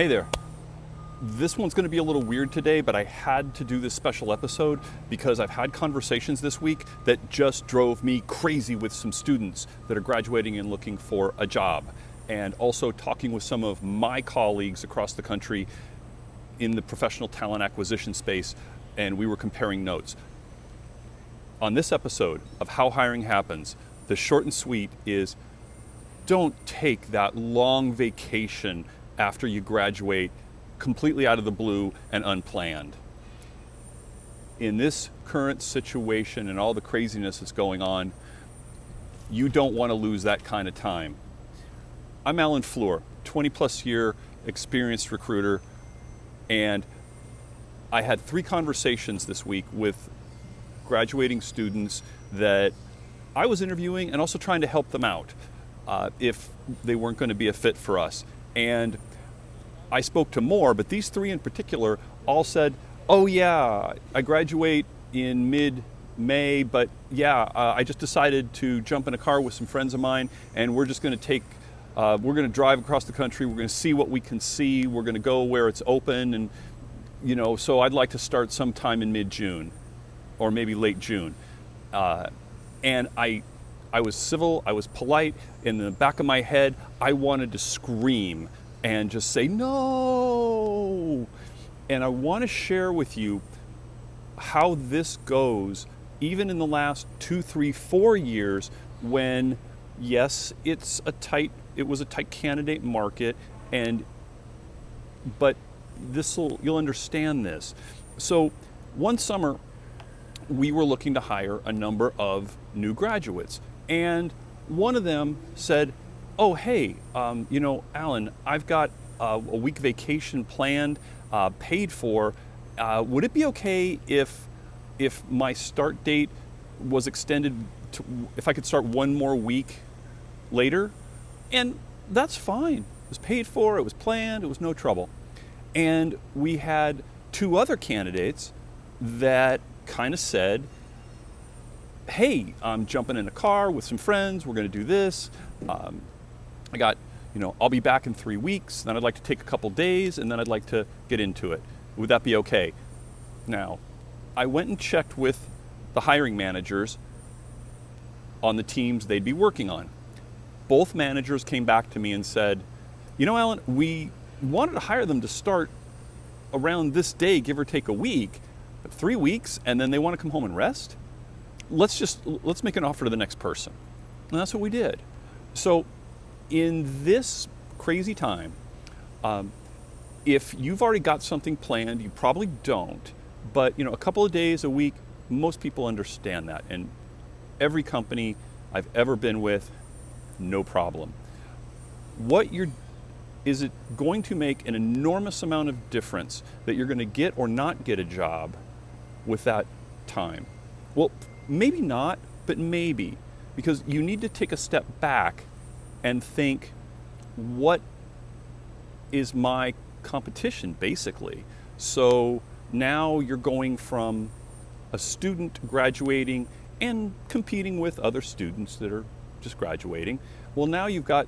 Hey there. This one's going to be a little weird today, but I had to do this special episode because I've had conversations this week that just drove me crazy with some students that are graduating and looking for a job, and also talking with some of my colleagues across the country in the professional talent acquisition space, and we were comparing notes. On this episode of How Hiring Happens, the short and sweet is don't take that long vacation after you graduate completely out of the blue and unplanned. In this current situation and all the craziness that's going on, you don't want to lose that kind of time. I'm Alan Fleur, 20 plus year experienced recruiter, and I had 3 conversations this week with graduating students that I was interviewing and also trying to help them out if they weren't going to be a fit for us. And I spoke to more, but these 3 in particular all said, oh yeah, I graduate in mid-May, but yeah, I just decided to jump in a car with some friends of mine, and we're just going to we're going to drive across the country, we're going to see what we can see, we're going to go where it's open, and so I'd like to start sometime in mid-June, or maybe late June. And I was civil, I was polite. In the back of my head, I wanted to scream and just say, no! And I want to share with you how this goes, even in the last 2, 3, 4 years, when, yes, it was a tight candidate market, but you'll understand this. So one summer, we were looking to hire a number of new graduates, and one of them said, oh, hey, Alan, I've got a week vacation planned, paid for. Would it be okay if my start date was extended to, if I could start one more week later? And that's fine. It was paid for, it was planned, it was no trouble. And we had 2 other candidates that kind of said, hey, I'm jumping in a car with some friends, we're going to do this. I'll be back in 3 weeks, then I'd like to take a couple days, and then I'd like to get into it. Would that be okay? Now, I went and checked with the hiring managers on the teams they'd be working on. Both managers came back to me and said, Alan, we wanted to hire them to start around this day, give or take a week, but 3 weeks, and then they want to come home and rest? Let's make an offer to the next person. And that's what we did. So in this crazy time, if you've already got something planned, you probably don't, but a couple of days, a week, most people understand that. And every company I've ever been with, no problem. Is it going to make an enormous amount of difference that you're going to get or not get a job with that time? Well, maybe not, but maybe, because you need to take a step back and think, what is my competition, basically? So now you're going from a student graduating and competing with other students that are just graduating. Well, now you've got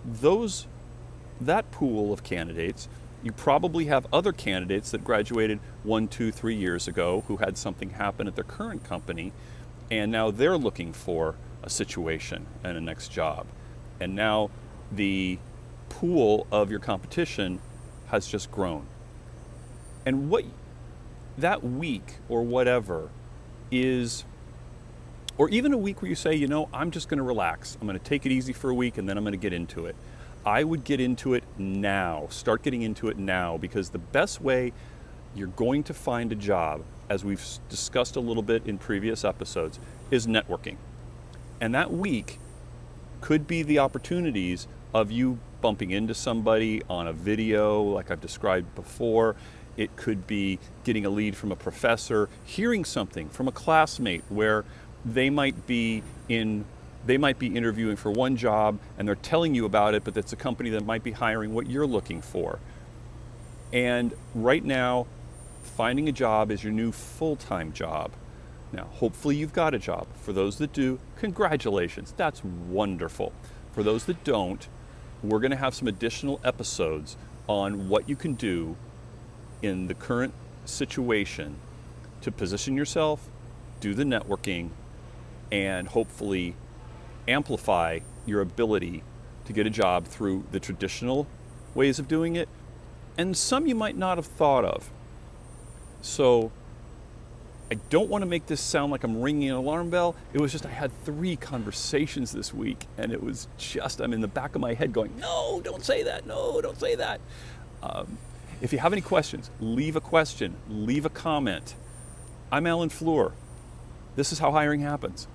that pool of candidates. You probably have other candidates that graduated 1, 2, 3 years ago who had something happen at their current company, and now they're looking for a situation and a next job. And now the pool of your competition has just grown. And what that week or whatever is, or even a week where you say, I'm just going to relax. I'm going to take it easy for a week and then I'm going to get into it. I would get into it now. Start getting into it now, because the best way you're going to find a job, as we've discussed a little bit in previous episodes, is networking. And that week could be the opportunities of you bumping into somebody on a video like I've described before. It could be getting a lead from a professor, hearing something from a classmate where they might be interviewing for one job and they're telling you about it, but it's a company that might be hiring what you're looking for. And right now, finding a job is your new full-time job. Now, hopefully you've got a job. For those that do, congratulations. That's wonderful. For those that don't, we're going to have some additional episodes on what you can do in the current situation to position yourself, do the networking, and hopefully amplify your ability to get a job through the traditional ways of doing it, and some you might not have thought of. So I don't want to make this sound like I'm ringing an alarm bell. It was just I had 3 conversations this week, and it was just, I'm in the back of my head going, no, don't say that, no, don't say that. If you have any questions, leave a question, leave a comment. I'm Alan Fleur. This is how hiring happens.